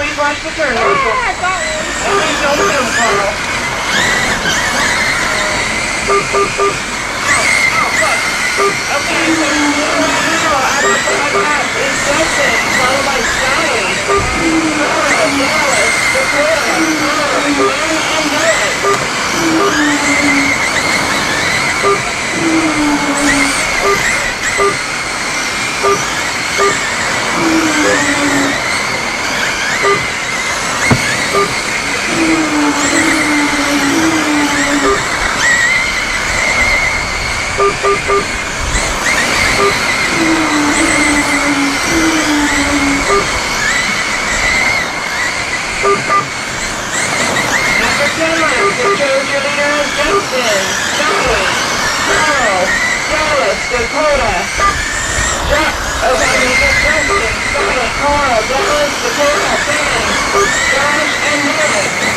Please watch the turn, Marshall. And please don't hit him, Carl. Okay, so I is Justin, followed by Scotty, Carl, Dallas, Dakota, and after 10 laps, you chose your leader as Justin, Scotty, Carl, Dallas, Dakota. Okay, you get Justin, Scotty, Carl, Dallas, Dakota, Ben, Josh, and Nick.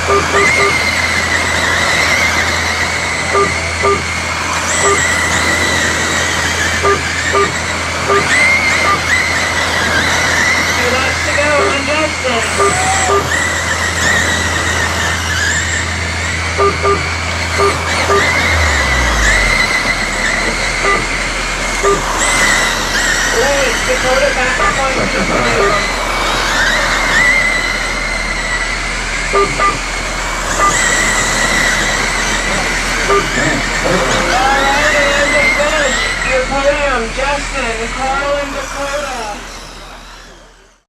Two laps to go on Justin. Wait, Dakota back up on you. Alright, and the finish. Your podium, Justin, Carl, and Dakota.